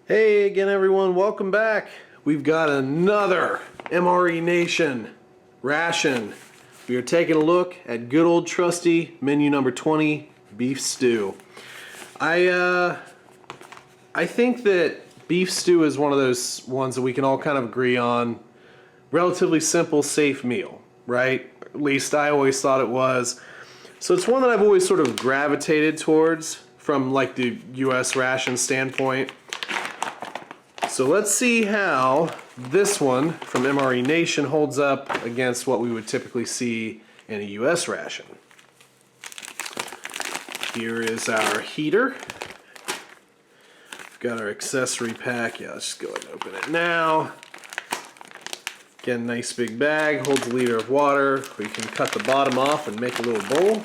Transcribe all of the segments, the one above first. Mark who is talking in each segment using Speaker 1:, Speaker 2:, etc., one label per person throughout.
Speaker 1: Hey again everyone, welcome back. We've got another MRENation ration. We are taking a look at good old trusty menu number 20, beef stew. I think that beef stew is one of those ones that we can all kind of agree on. Relatively simple, safe meal, right? At least I always thought it was. So it's one that I've always sort of gravitated towards from like the US ration standpoint. So let's see how this one from MRENation holds up against what we would typically see in a US ration. Here is our heater. We've got our accessory pack. Yeah, let's just go ahead and open it now. Again, nice big bag, holds a liter of water. We can cut the bottom off and make a little bowl.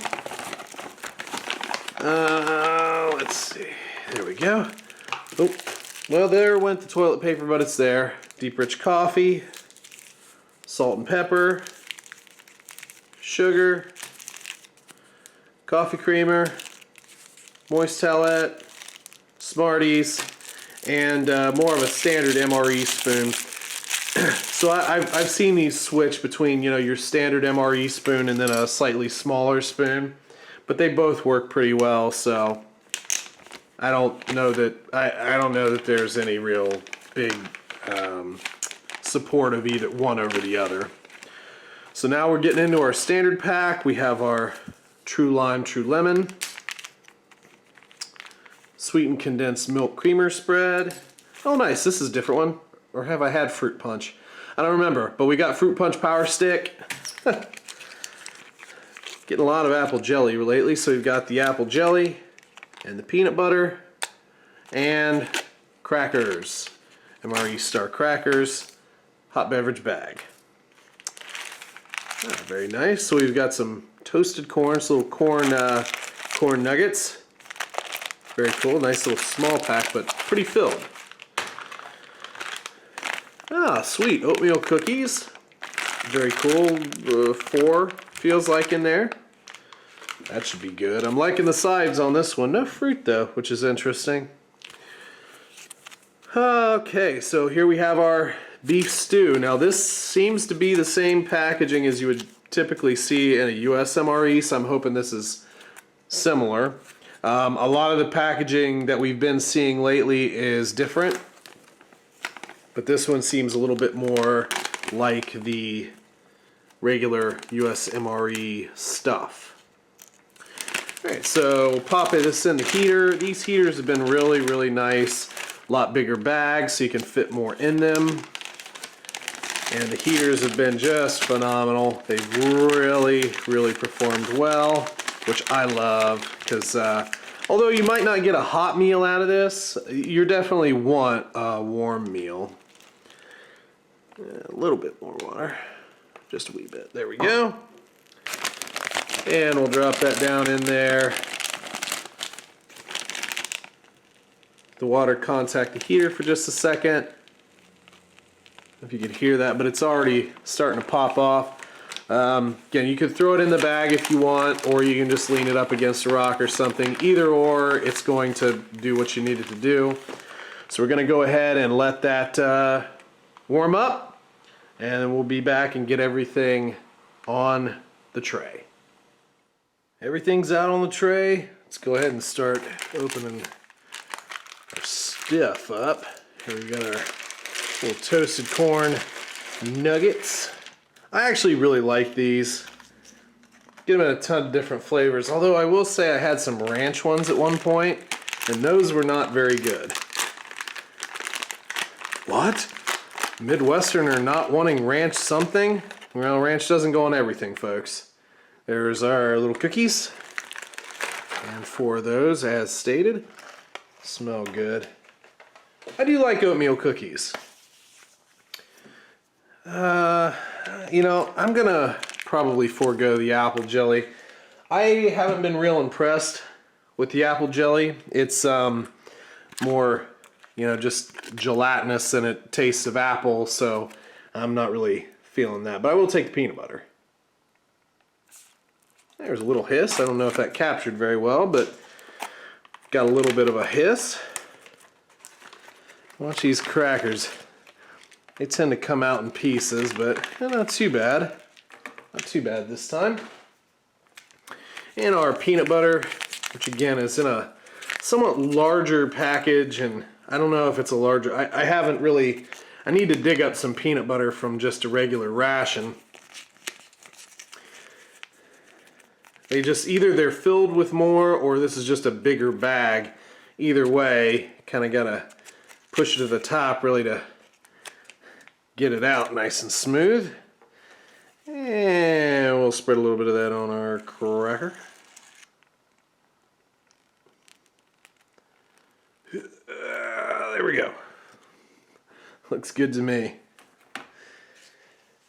Speaker 1: Let's see. There we go. Oh. Well, there went the toilet paper, but it's there. Deep rich coffee, salt and pepper, sugar, coffee creamer, moist towelette, Smarties, and more of a standard MRE spoon. So I've seen these switch between, you know, your standard MRE spoon and then a slightly smaller spoon, but they both work pretty well. So I don't know that there's any real big support of either one over the other. So now we're getting into our standard pack. We have our True Lime, True Lemon, sweetened condensed milk creamer spread. Oh nice, this is a different one. Or have I had fruit punch? I don't remember, but we got fruit punch power stick. Getting a lot of apple jelly lately, so we've got the apple jelly and the peanut butter and crackers, MRE Star crackers, hot beverage bag. Very nice. So we've got some toasted corn, little corn nuggets. Very cool. Nice little small pack, but pretty filled. Sweet oatmeal cookies. Very cool. 4 feels like in there. That should be good. I'm liking the sides on this one. No fruit though, which is interesting. Okay, so here we have our beef stew. Now this seems to be the same packaging as you would typically see in a US MRE, so I'm hoping this is similar. A lot of the packaging that we've been seeing lately is different, but this one seems a little bit more like the regular US MRE stuff. Alright, so we'll pop this in the heater. These heaters have been really, really nice. A lot bigger bags so you can fit more in them. And the heaters have been just phenomenal. They've really, really performed well, which I love because although you might not get a hot meal out of this, you definitely want a warm meal. A little bit more water. Just a wee bit. There we go. And we'll drop that down in there. The water contact the heater for just a second. If you can hear that, but it's already starting to pop off. Again, you could throw it in the bag if you want, or you can just lean it up against a rock or something. Either or, it's going to do what you need it to do. So we're going to go ahead and let that warm up, and then we'll be back and get everything on the tray. Everything's out on the tray. Let's go ahead and start opening our stuff up. Here we got our little toasted corn nuggets. I actually really like these. Get them in a ton of different flavors. Although I will say I had some ranch ones at one point, and those were not very good. What? Midwesterner not wanting ranch something? Well, ranch doesn't go on everything, folks. There's our little cookies, and 4 of those as stated. Smell good. I do like oatmeal cookies. You know, I'm gonna probably forego the apple jelly. I haven't been real impressed with the apple jelly. It's more, you know, just gelatinous and it tastes of apple, so I'm not really feeling that. But I will take the peanut butter. There's a little hiss. I don't know if that captured very well, but got a little bit of a hiss. Watch these crackers. They tend to come out in pieces, but not too bad. Not too bad this time. And our peanut butter, which again is in a somewhat larger package, and I don't know if it's a larger, I haven't really, I need to dig up some peanut butter from just a regular ration. They just, either they're filled with more or this is just a bigger bag. Either way, kind of gotta push it to the top really to get it out nice and smooth. And we'll spread a little bit of that on our cracker. There we go. Looks good to me.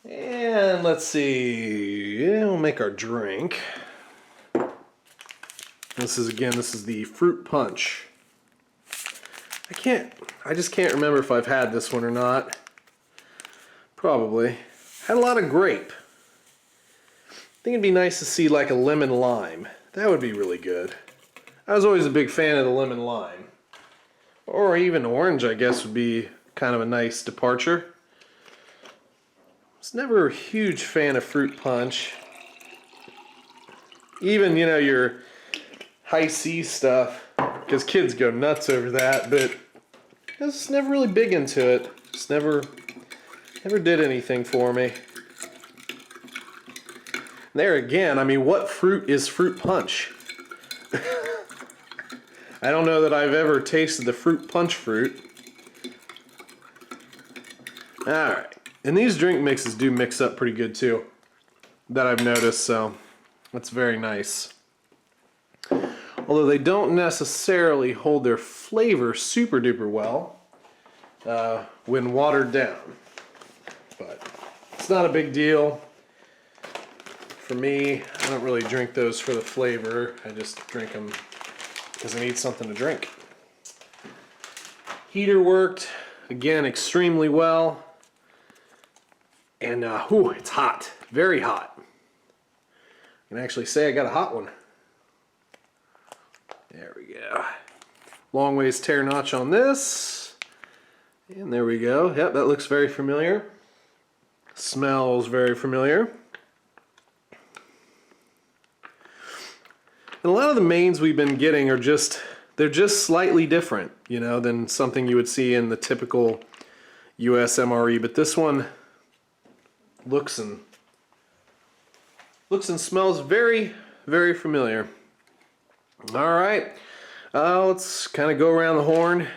Speaker 1: And let's see, we'll make our drink. This is the fruit punch. I just can't remember if I've had this one or not. Probably. Had a lot of grape. I think it'd be nice to see like a lemon lime. That would be really good. I was always a big fan of the lemon lime. Or even orange, I guess, would be kind of a nice departure. I was never a huge fan of fruit punch. Even, you know, your high C stuff, because kids go nuts over that, but I was never really big into it. Just never did anything for me. There again, I mean, what fruit is fruit punch? I don't know that I've ever tasted the fruit punch fruit. Alright, and these drink mixes do mix up pretty good too, that I've noticed, so that's very nice. Although they don't necessarily hold their flavor super duper well when watered down. But it's not a big deal. For me, I don't really drink those for the flavor. I just drink them because I need something to drink. Heater worked, again, extremely well. And, it's hot. Very hot. I can actually say I got a hot one. There we go. Long ways tear notch on this. And there we go. Yep, that looks very familiar. Smells very familiar. And a lot of the mains we've been getting are they're just slightly different, you know, than something you would see in the typical US MRE. But this one looks and smells very, very familiar. All right, let's kind of go around the horn,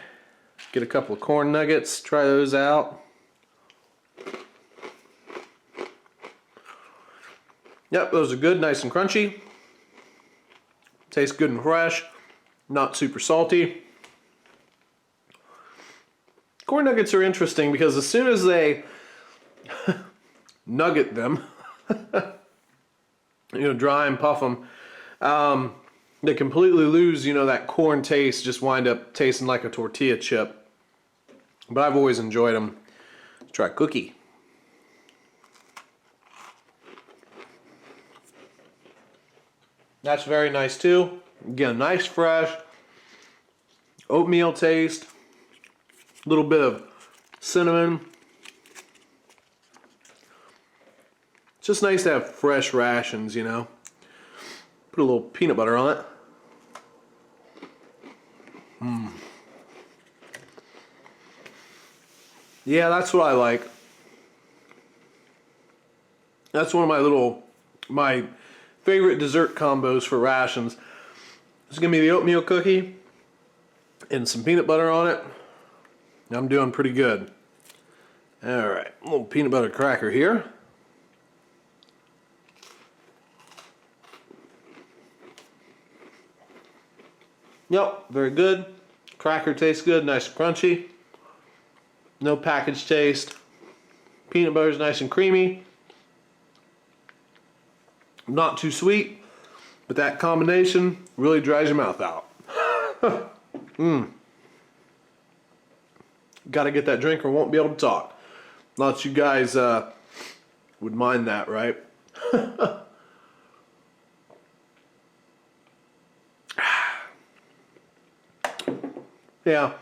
Speaker 1: get a couple of corn nuggets, try those out. Yep, those are good, nice and crunchy. Tastes good and fresh, not super salty. Corn nuggets are interesting because as soon as they nugget them, you know, dry and puff them, they completely lose, you know, that corn taste, just wind up tasting like a tortilla chip. But I've always enjoyed them. Let's try cookie. That's very nice too. Again, nice fresh oatmeal taste, a little bit of cinnamon. It's just nice to have fresh rations, you know. Put a little peanut butter on it. Yeah, that's what I like. That's one of my favorite dessert combos for rations. Just give me the oatmeal cookie and some peanut butter on it. I'm doing pretty good. All right, a little peanut butter cracker here. Yep, very good. Cracker tastes good, nice and crunchy. No package taste. Peanut butter is nice and creamy. Not too sweet, but that combination really dries your mouth out. Gotta get that drink or won't be able to talk. Not that you guys would mind that, right? Yeah.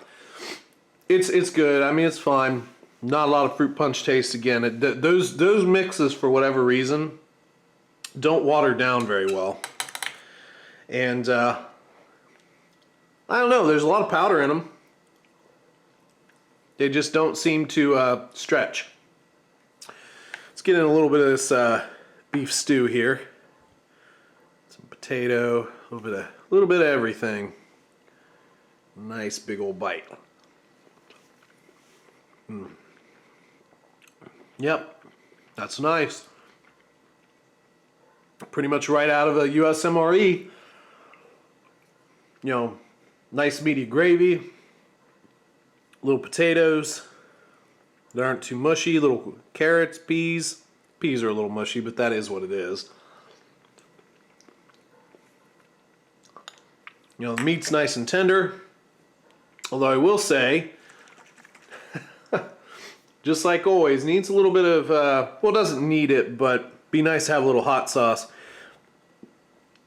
Speaker 1: It's good. I mean, it's fine. Not a lot of fruit punch taste again. Those mixes, for whatever reason, don't water down very well. And I don't know, there's a lot of powder in them. They just don't seem to stretch. Let's get in a little bit of this beef stew here. Some potato, a little bit of everything. Nice big old bite. Yep, that's nice. Pretty much right out of a US MRE. You know, nice meaty gravy, little potatoes that aren't too mushy, little carrots, peas. Peas are a little mushy, but that is what it is. You know, the meat's nice and tender. Although I will say, just like always, needs a little bit of, well, doesn't need it, but be nice to have a little hot sauce.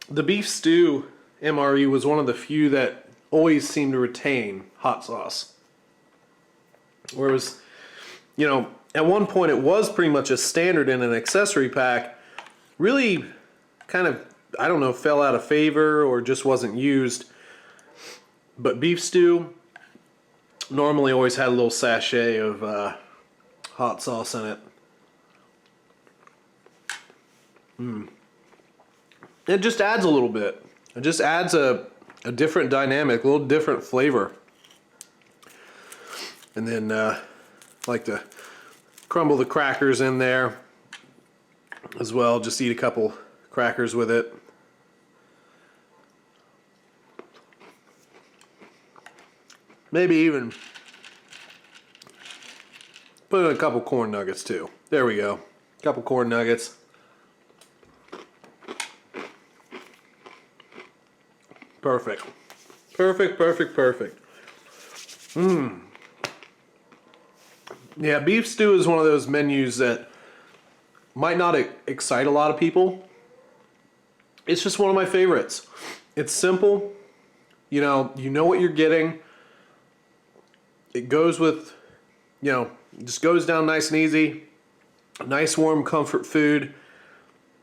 Speaker 1: The beef stew MRE was one of the few that always seemed to retain hot sauce. Whereas, you know, at one point it was pretty much a standard in an accessory pack. Really kind of, I don't know, fell out of favor or just wasn't used. But beef stew normally always had a little sachet of hot sauce in it. It just adds a little bit. It just adds a different dynamic, a little different flavor. And then like to crumble the crackers in there as well. Just eat a couple crackers with it. Maybe even put in a couple corn nuggets too. There we go. A couple corn nuggets. Perfect. Perfect, perfect, perfect. Yeah, beef stew is one of those menus that might not excite a lot of people. It's just one of my favorites. It's simple. You know what you're getting. It goes with, you know, just goes down nice and easy. Nice warm comfort food.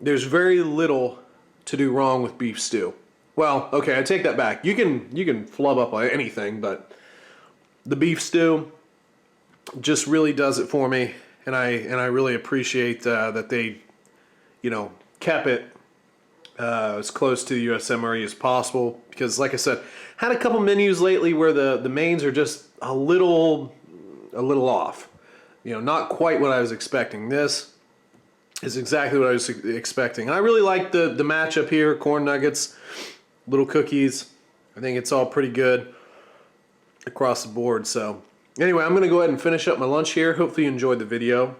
Speaker 1: There's very little to do wrong with beef stew. Well, okay, I take that back. You can flub up on anything, but the beef stew just really does it for me, and I really appreciate that they, you know, kept it as close to the US MRE as possible. Because, like I said, had a couple menus lately where the mains are just a little off. You know, not quite what I was expecting. This is exactly what I was expecting. And I really like the matchup here. Corn nuggets, little cookies. I think it's all pretty good across the board. So anyway, I'm going to go ahead and finish up my lunch here. Hopefully you enjoyed the video.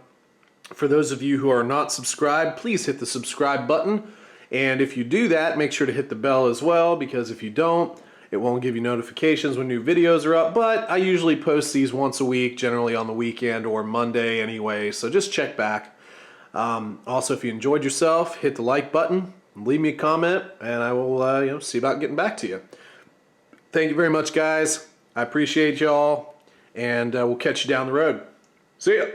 Speaker 1: For those of you who are not subscribed, please hit the subscribe button. And if you do that, make sure to hit the bell as well, because if you don't, it won't give you notifications when new videos are up. But I usually post these once a week, generally on the weekend or Monday anyway, so just check back. Also, if you enjoyed yourself, hit the like button, leave me a comment, and I will see about getting back to you. Thank you very much, guys. I appreciate y'all, and we'll catch you down the road. See ya.